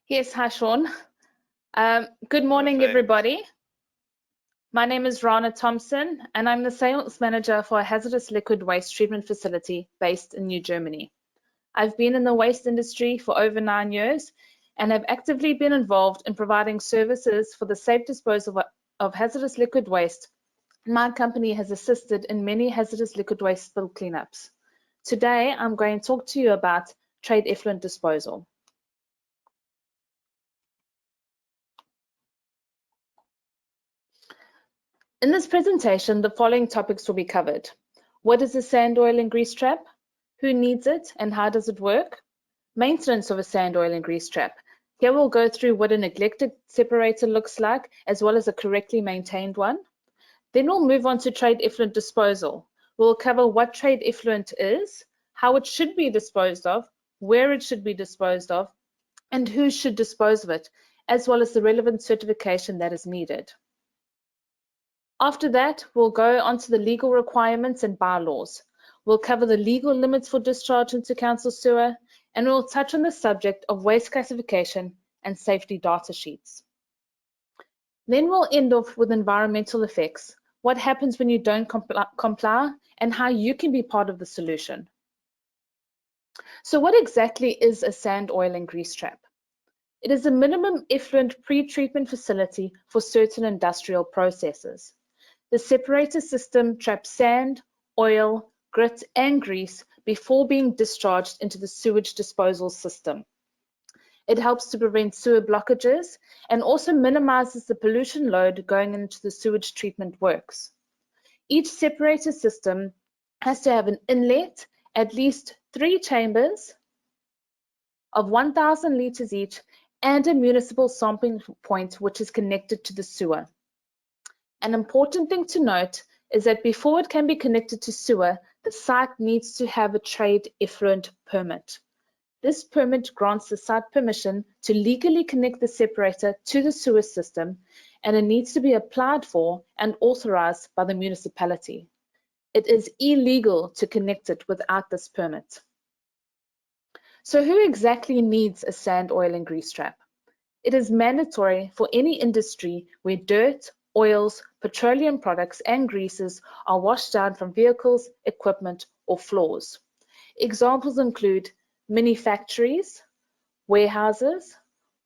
Yes, hi Sean. Good morning, Perfect. everybody. My name is Rana Thompson, and I'm the sales manager for a hazardous liquid waste treatment facility based in New Germany. I've been in the waste industry for over 9 years and have actively been involved in providing services for the safe disposal of hazardous liquid waste. My company has assisted in many hazardous liquid waste spill cleanups. Today, I'm going to talk to you about trade effluent disposal. In this presentation, the following topics will be covered. What is a sand, oil and grease trap? Who needs it and how does it work? Maintenance of a sand, oil and grease trap. Here we'll go through what a neglected separator looks like, as well as a correctly maintained one. Then we'll move on to trade effluent disposal. We'll cover what trade effluent is, how it should be disposed of, where it should be disposed of, and who should dispose of it, as well as the relevant certification that is needed. After that, we'll go on to the legal requirements and bylaws. We'll cover the legal limits for discharge into council sewer, and we'll touch on the subject of waste classification and safety data sheets. Then we'll end off with environmental effects, what happens when you don't comply, and how you can be part of the solution. So what exactly is a sand, oil and grease trap? It is a minimum effluent pre-treatment facility for certain industrial processes. The separator system traps sand, oil, grit, and grease before being discharged into the sewage disposal system. It helps to prevent sewer blockages and also minimizes the pollution load going into the sewage treatment works. Each separator system has to have an inlet, at least 3 chambers of 1,000 liters each, and a municipal sampling point which is connected to the sewer. An important thing to note is that before it can be connected to sewer, the site needs to have a trade effluent permit. This permit grants the site permission to legally connect the separator to the sewer system, and it needs to be applied for and authorized by the municipality. It is illegal to connect it without this permit. So who exactly needs a sand, oil and grease trap? It is mandatory for any industry where dirt, oils, petroleum products and greases are washed down from vehicles, equipment or floors. Examples include mini factories, warehouses,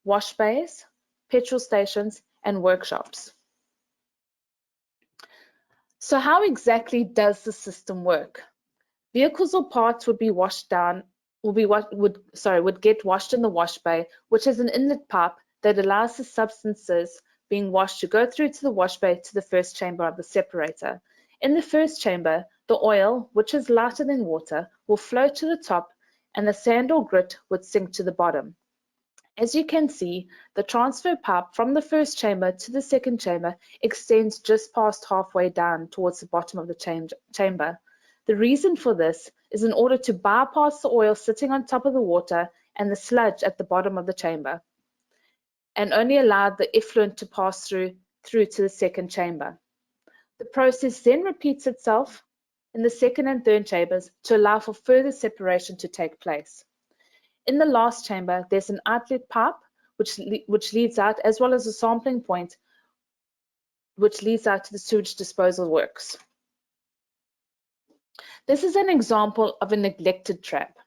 wash bays, petrol stations and workshops. So how exactly does the system work? Vehicles or parts would be washed down, would get washed in the wash bay, which has an inlet pipe that allows the substances being washed to go through to the wash bay to the first chamber of the separator. In the first chamber, the oil, which is lighter than water, will float to the top and the sand or grit would sink to the bottom. As you can see, the transfer pipe from the first chamber to the second chamber extends just past halfway down towards the bottom of the chamber. The reason for this is in order to bypass the oil sitting on top of the water and the sludge at the bottom of the chamber, and only allow the effluent to pass through to the second chamber. The process then repeats itself in the second and third chambers to allow for further separation to take place. In the last chamber, there's an outlet pipe which leads out, as well as a sampling point which leads out to the sewage disposal works. This is an example of a neglected trap.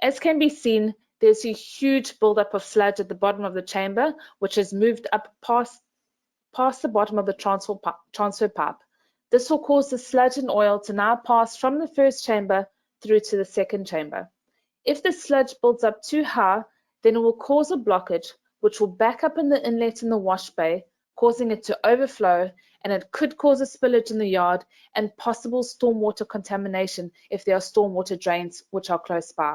As can be seen, there's a huge buildup of sludge at the bottom of the chamber, which has moved up past the bottom of the transfer pipe. This will cause the sludge and oil to now pass from the first chamber through to the second chamber. If the sludge builds up too high, then it will cause a blockage, which will back up in the inlet in the wash bay, causing it to overflow, and it could cause a spillage in the yard and possible stormwater contamination if there are stormwater drains which are close by.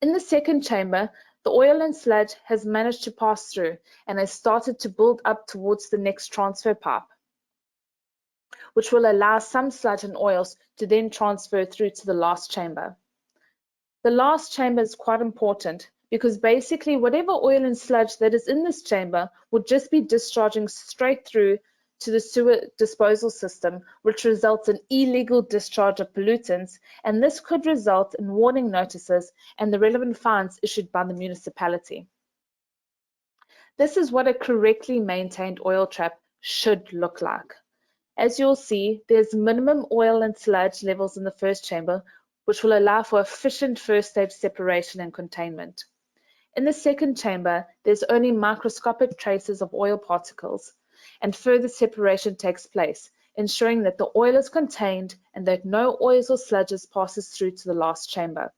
In the second chamber, the oil and sludge has managed to pass through and has started to build up towards the next transfer pipe, which will allow some sludge and oils to then transfer through to the last chamber. The last chamber is quite important because basically whatever oil and sludge that is in this chamber would just be discharging straight through to the sewer disposal system, which results in illegal discharge of pollutants, and this could result in warning notices and the relevant fines issued by the municipality. This is what a correctly maintained oil trap should look like. As you'll see, there's minimum oil and sludge levels in the first chamber, which will allow for efficient first stage separation and containment. In the second chamber, there's only microscopic traces of oil particles, and further separation takes place, ensuring that the oil is contained and that no oils or sludges passes through to the last chamber.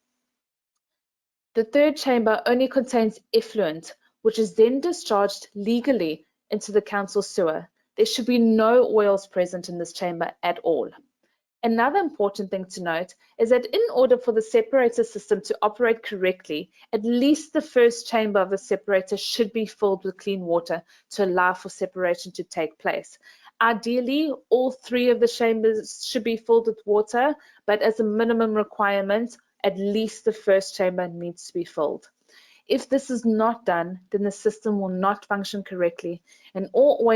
The third chamber only contains effluent, which is then discharged legally into the council sewer. There should be no oils present in this chamber at all. Another important thing to note is that in order for the separator system to operate correctly, at least the first chamber of the separator should be filled with clean water to allow for separation to take place. Ideally, all three of the chambers should be filled with water, but as a minimum requirement, at least the first chamber needs to be filled. If this is not done, then the system will not function correctly, and all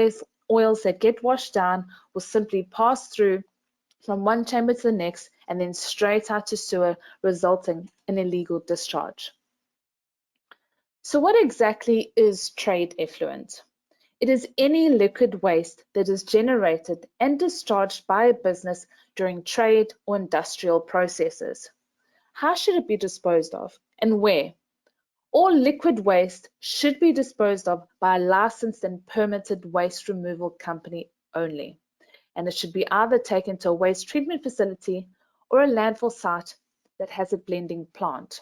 oils that get washed down will simply pass through from one chamber to the next and then straight out to sewer, resulting in illegal discharge. So what exactly is trade effluent? It is any liquid waste that is generated and discharged by a business during trade or industrial processes. How should it be disposed of and where? All liquid waste should be disposed of by a licensed and permitted waste removal company only, and it should be either taken to a waste treatment facility or a landfill site that has a blending plant.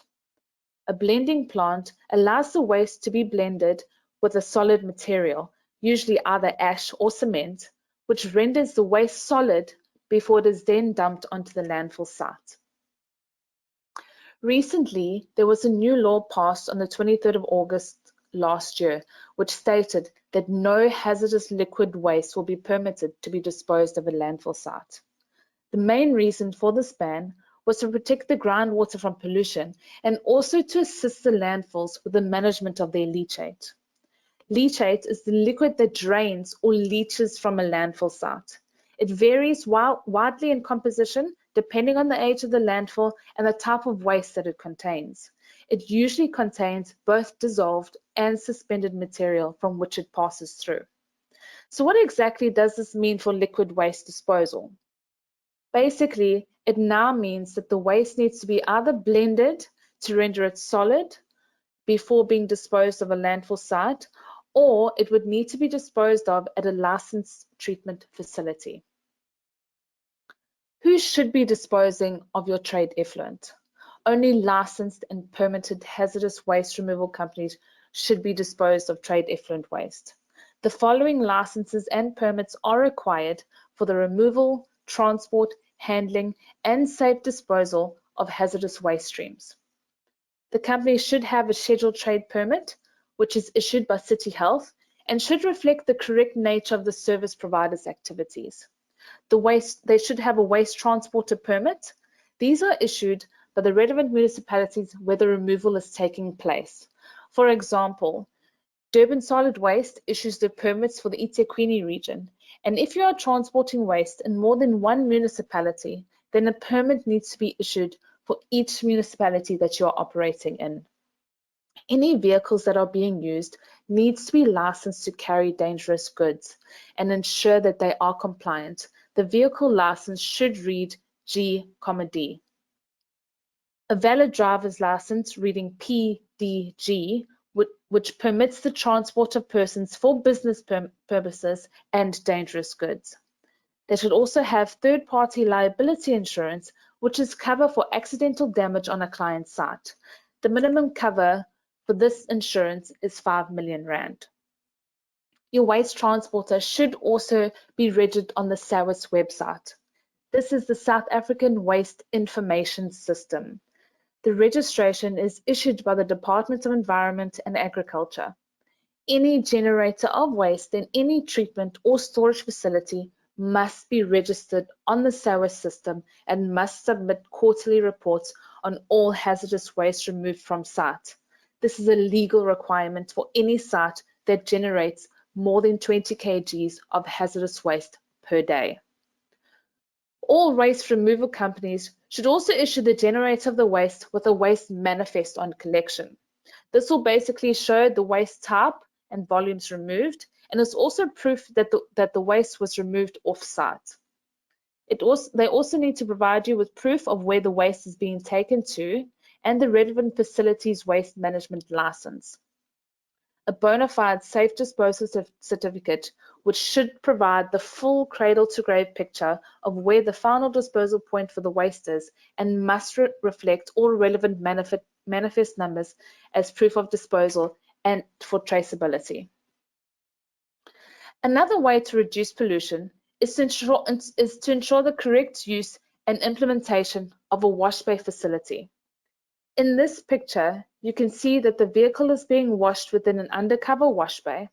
A blending plant allows the waste to be blended with a solid material, usually either ash or cement, which renders the waste solid before it is then dumped onto the landfill site. Recently, there was a new law passed on the 23rd of August last year, which stated that no hazardous liquid waste will be permitted to be disposed of at a landfill site. The main reason for this ban was to protect the groundwater from pollution and also to assist the landfills with the management of their leachate. Leachate is the liquid that drains or leaches from a landfill site. It varies widely in composition depending on the age of the landfill and the type of waste that it contains. It usually contains both dissolved and suspended material from which it passes through. So what exactly does this mean for liquid waste disposal? Basically, it now means that the waste needs to be either blended to render it solid before being disposed of a landfill site, or it would need to be disposed of at a licensed treatment facility. Who should be disposing of your trade effluent? Only licensed and permitted hazardous waste removal companies should be disposed of trade effluent waste. The following licenses and permits are required for the removal, transport, handling, and safe disposal of hazardous waste streams. The company should have a scheduled trade permit, which is issued by City Health and should reflect the correct nature of the service provider's activities. They should have a waste transporter permit. These are issued by the relevant municipalities where the removal is taking place. For example, Durban Solid Waste issues the permits for the eThekwini region, and if you are transporting waste in more than one municipality, then a permit needs to be issued for each municipality that you are operating in. Any vehicles that are being used needs to be licensed to carry dangerous goods and ensure that they are compliant. The vehicle license should read G,D. A valid driver's license reading PDG, which permits the transport of persons for business purposes and dangerous goods. They should also have third-party liability insurance, which is cover for accidental damage on a client's site. The minimum cover for this insurance is 5 million rand. Your waste transporter should also be registered on the SAWIS website. This is the South African Waste Information System. The registration is issued by the Department of Environment and Agriculture. Any generator of waste in any treatment or storage facility must be registered on the SAWIS system and must submit quarterly reports on all hazardous waste removed from site. This is a legal requirement for any site that generates more than 20 kgs of hazardous waste per day. All waste removal companies should also issue the generator of the waste with a waste manifest on collection. This will basically show the waste type and volumes removed, and it's also proof that the waste was removed off-site. They also need to provide you with proof of where the waste is being taken to and the relevant facility's waste management license. A bona fide safe disposal certificate, which should provide the full cradle-to-grave picture of where the final disposal point for the waste is and must reflect all relevant manifest numbers as proof of disposal and for traceability. Another way to reduce pollution is to ensure the correct use and implementation of a wash bay facility. In this picture, you can see that the vehicle is being washed within an undercover wash bay.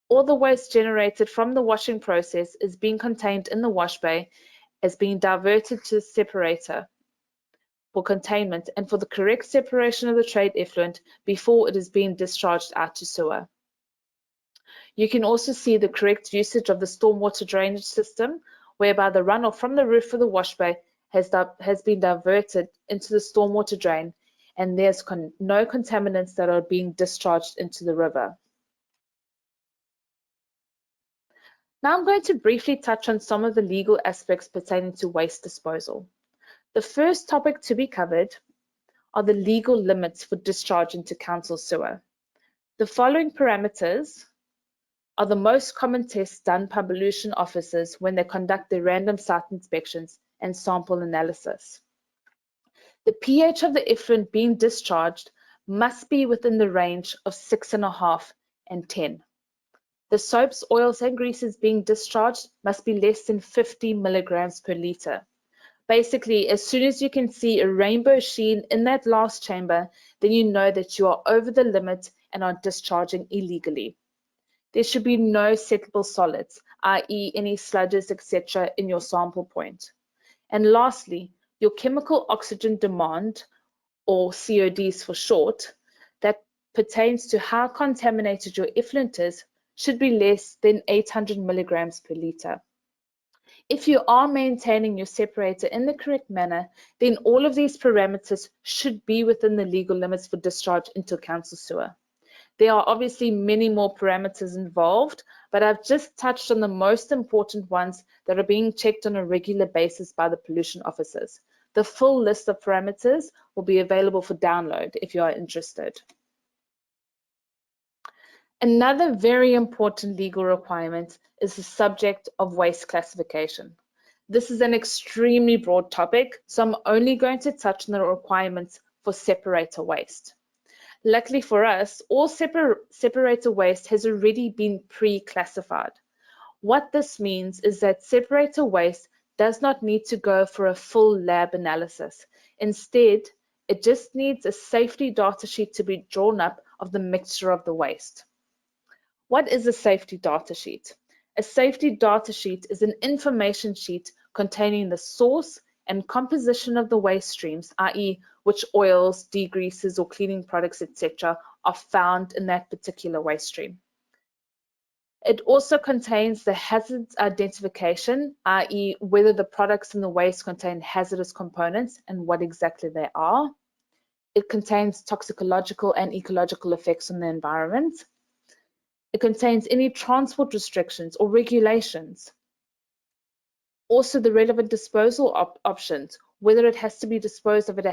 All the waste generated from the washing process is being contained in the wash bay as being diverted to the separator for containment and for the correct separation of the trade effluent before it is being discharged out to sewer. You can also see the correct usage of the stormwater drainage system, whereby the runoff from the roof of the wash bay has been diverted into the stormwater drain, and there's no contaminants that are being discharged into the river. Now I'm going to briefly touch on some of the legal aspects pertaining to waste disposal. The first topic to be covered are the legal limits for discharge into council sewer. The following parameters are the most common tests done by pollution officers when they conduct their random site inspections and sample analysis. The pH of the effluent being discharged must be within the range of 6.5 and 10. The soaps, oils, and greases being discharged must be less than 50 milligrams per litre. Basically, as soon as you can see a rainbow sheen in that last chamber, then you know that you are over the limit and are discharging illegally. There should be no settleable solids, i.e. any sludges, etc. in your sample point. And lastly, your chemical oxygen demand, or CODs for short, that pertains to how contaminated your effluent is, should be less than 800 milligrams per litre. If you are maintaining your separator in the correct manner, then all of these parameters should be within the legal limits for discharge into council sewer. There are obviously many more parameters involved, but I've just touched on the most important ones that are being checked on a regular basis by the pollution officers. The full list of parameters will be available for download if you are interested. Another very important legal requirement is the subject of waste classification. This is an extremely broad topic, so I'm only going to touch on the requirements for separator waste. Luckily for us, all separator waste has already been pre-classified. What this means is that separator waste does not need to go for a full lab analysis. Instead, it just needs a safety data sheet to be drawn up of the mixture of the waste. What is a safety data sheet? A safety data sheet is an information sheet containing the source and composition of the waste streams, i.e. which oils, degreases or cleaning products, etc. are found in that particular waste stream. It also contains the hazards identification, i.e. whether the products in the waste contain hazardous components and what exactly they are. It contains toxicological and ecological effects on the environment. It contains any transport restrictions or regulations. Also the relevant disposal options, whether it has to be disposed of at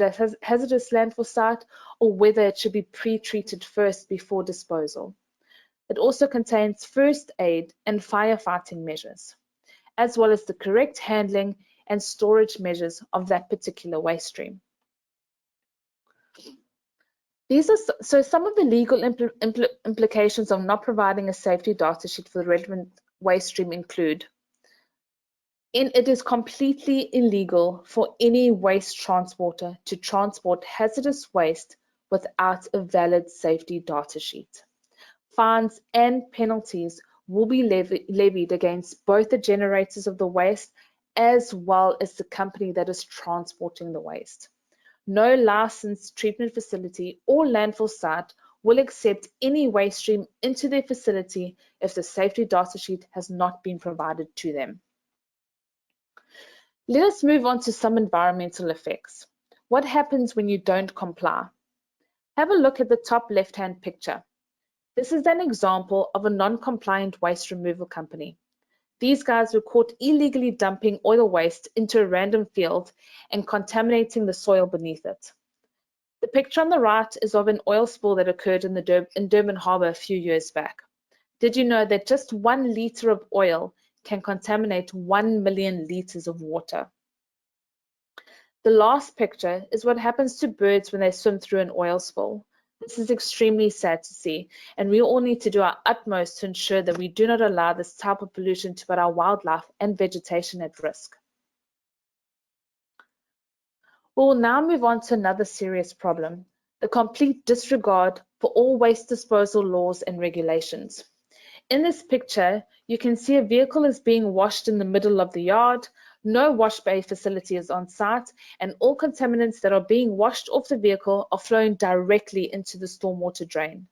a hazardous landfill site or whether it should be pre-treated first before disposal. It also contains first aid and firefighting measures, as well as the correct handling and storage measures of that particular waste stream. These are so some of the legal implications of not providing a safety data sheet for the relevant waste stream include: it is completely illegal for any waste transporter to transport hazardous waste without a valid safety data sheet. Fines and penalties will be levied against both the generators of the waste as well as the company that is transporting the waste. No licensed treatment facility or landfill site will accept any waste stream into their facility if the safety data sheet has not been provided to them. Let us move on to some environmental effects. What happens when you don't comply? Have a look at the top left-hand picture. This is an example of a non-compliant waste removal company. These guys were caught illegally dumping oil waste into a random field and contaminating the soil beneath it. The picture on the right is of an oil spill that occurred in Durban Harbour a few years back. Did you know that just 1 litre of oil can contaminate 1 million litres of water? The last picture is what happens to birds when they swim through an oil spill. This is extremely sad to see, and we all need to do our utmost to ensure that we do not allow this type of pollution to put our wildlife and vegetation at risk. We will now move on to another serious problem, the complete disregard for all waste disposal laws and regulations. In this picture, you can see a vehicle is being washed in the middle of the yard, no wash bay facility is on site, and all contaminants that are being washed off the vehicle are flowing directly into the stormwater drain.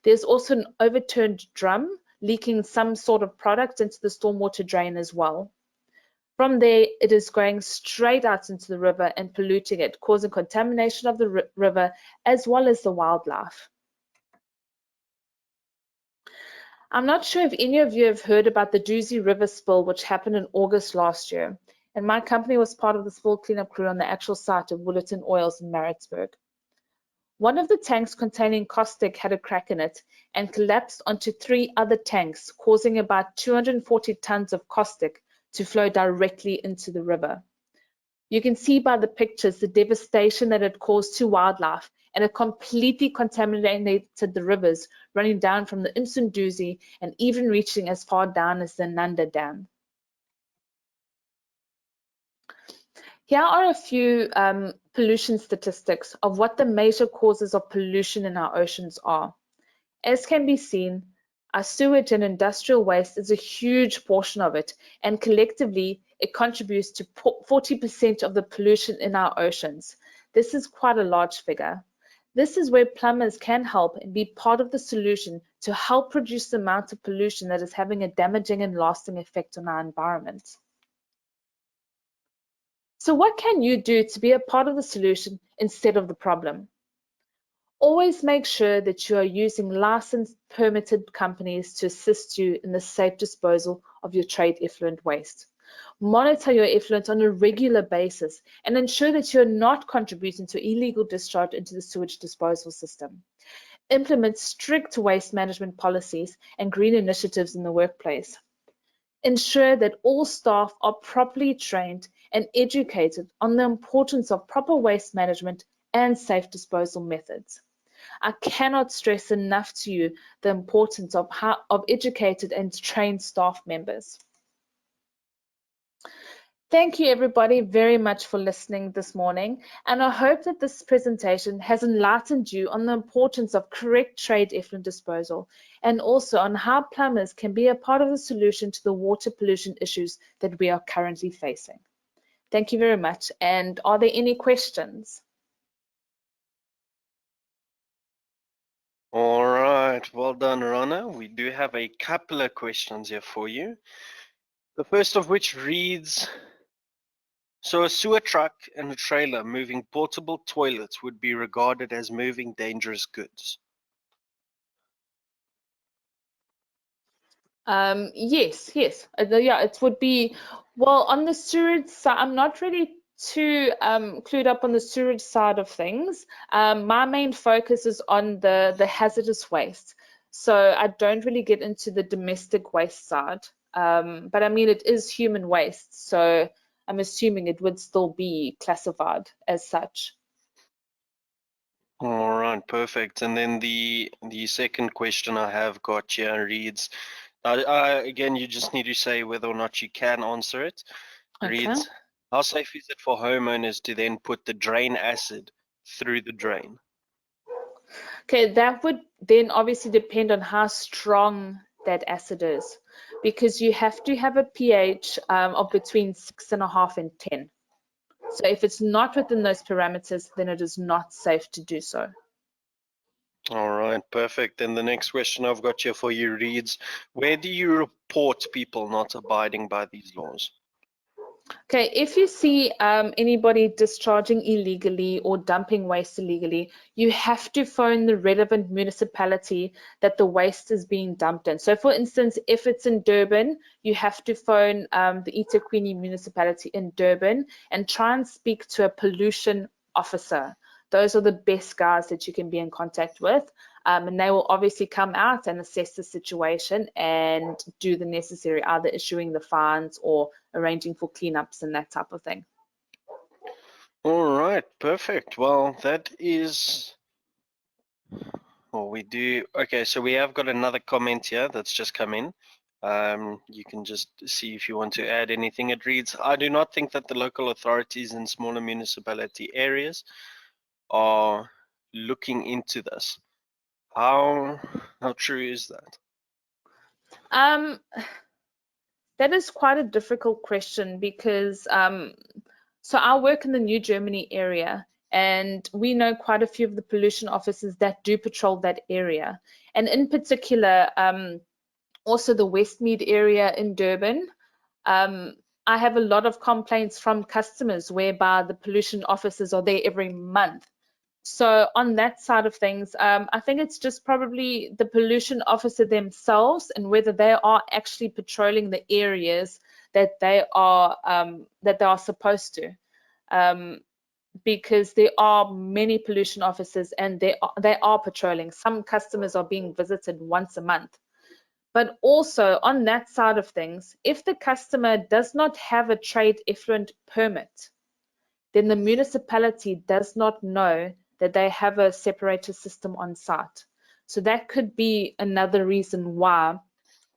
There's also an overturned drum leaking some sort of product into the stormwater drain as well. From there, it is going straight out into the river and polluting it, causing contamination of the river as well as the wildlife. I'm not sure if any of you have heard about the Doozy River spill, which happened in August last year, and my company was part of the spill cleanup crew on the actual site of Woollerton Oils in Maritzburg. One of the tanks containing caustic had a crack in it and collapsed onto 3 other tanks, causing about 240 tons of caustic to flow directly into the river. You can see by the pictures the devastation that it caused to wildlife, and it completely contaminated the rivers running down from the Doozy and even reaching as far down as the Nanda Dam. Here are a few pollution statistics of what the major causes of pollution in our oceans are. As can be seen, our sewage and industrial waste is a huge portion of it, and collectively it contributes to 40% of the pollution in our oceans. This is quite a large figure. This is where plumbers can help and be part of the solution to help reduce the amount of pollution that is having a damaging and lasting effect on our environment. So what can you do to be a part of the solution instead of the problem? Always make sure that you are using licensed, permitted companies to assist you in the safe disposal of your trade effluent waste. Monitor your effluent on a regular basis and ensure that you are not contributing to illegal discharge into the sewage disposal system. Implement strict waste management policies and green initiatives in the workplace. Ensure that all staff are properly trained and educated on the importance of proper waste management and safe disposal methods. I cannot stress enough to you the importance of educated and trained staff members. Thank you everybody very much for listening this morning, and I hope that this presentation has enlightened you on the importance of correct trade effluent disposal and also on how plumbers can be a part of the solution to the water pollution issues that we are currently facing. Thank you very much, and are there any questions? All right, well done, Rana. We do have a couple of questions here for you. The first of which reads, so a sewer truck and a trailer moving portable toilets would be regarded as moving dangerous goods? Yes. Yeah, it would be, well, on the sewage side, I'm not really too clued up on the sewage side of things. My main focus is on the hazardous waste. So I don't really get into the domestic waste side. But I mean, it is human waste, so I'm assuming it would still be classified as such. All right, perfect. And then the second question I have got here reads, again, you just need to say whether or not you can answer it. Okay. Reads, how safe is it for homeowners to then put the drain acid through the drain? Okay, that would then obviously depend on how strong that acid is, because you have to have a pH of between 6.5 and 10. So if it's not within those parameters, then it is not safe to do so. All right, perfect. And the next question I've got here for you reads, where do you report people not abiding by these laws? Okay, if you see anybody discharging illegally or dumping waste illegally, you have to phone the relevant municipality that the waste is being dumped in. So, for instance, if it's in Durban, you have to phone the eThekwini municipality in Durban and try and speak to a pollution officer. Those are the best guys that you can be in contact with. And they will obviously come out and assess the situation and do the necessary, either issuing the fines or arranging for cleanups and that type of thing. All right, perfect. Well, that is all we do. Okay, so we have got another comment here that's just come in. You can just see if you want to add anything. It reads, I do not think that the local authorities in smaller municipality areas are looking into this. How true is that? Um, that is quite a difficult question because so I work in the New Germany area and we know quite a few of the pollution officers that do patrol that area. And in particular, also the Westmead area in Durban. Um, I have a lot of complaints from customers whereby the pollution officers are there every month. So on that side of things, I think it's just probably the pollution officer themselves and whether they are actually patrolling the areas that they are supposed to. Um, because there are many pollution officers and they are patrolling. Some customers are being visited once a month. But also on that side of things, if the customer does not have a trade effluent permit, then the municipality does not know that they have a separator system on site. So that could be another reason why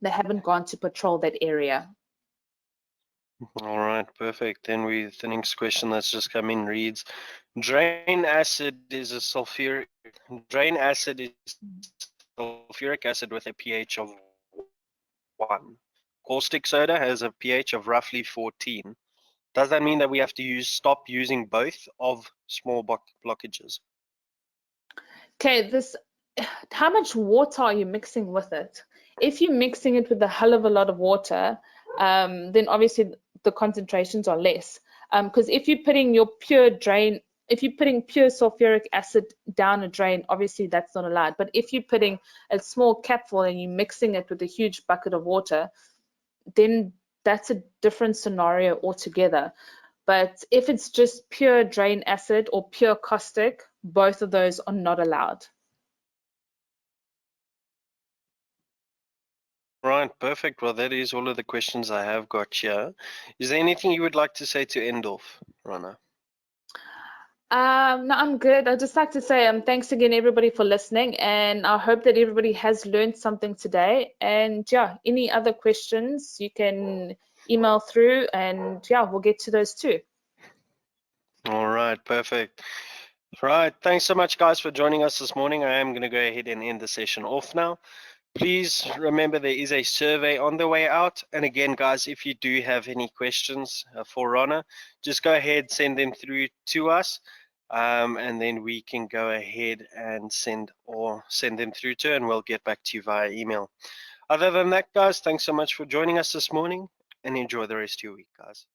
they haven't gone to patrol that area. All right, perfect. Then the next question that's just come in reads, drain acid is a sulfuric acid with a pH of 1. Caustic soda has a pH of roughly 14. Does that mean that we have to stop using both of small blockages? Okay, how much water are you mixing with it? If you're mixing it with a hell of a lot of water, then obviously the concentrations are less. Because if you're putting if you're putting pure sulfuric acid down a drain, obviously that's not allowed. But if you're putting a small capful and you're mixing it with a huge bucket of water, then that's a different scenario altogether. But if it's just pure drain acid or pure caustic, both of those are not allowed. Right, perfect. Well, that is all of the questions I have got here. Is there anything you would like to say to end off, Rana? No, I'm good. I'd just like to say thanks again, everybody, for listening, and I hope that everybody has learned something today. And yeah, any other questions you can email through, and yeah, we'll get to those too. All right, perfect. Right, thanks so much, guys, for joining us this morning. I am going to go ahead and end the session off now. Please remember there is a survey on the way out. And again, guys, if you do have any questions for Rana, just go ahead, send them through to us. And then we can go ahead and send them through to her, and we'll get back to you via email. Other than that, guys, thanks so much for joining us this morning, and enjoy the rest of your week, guys.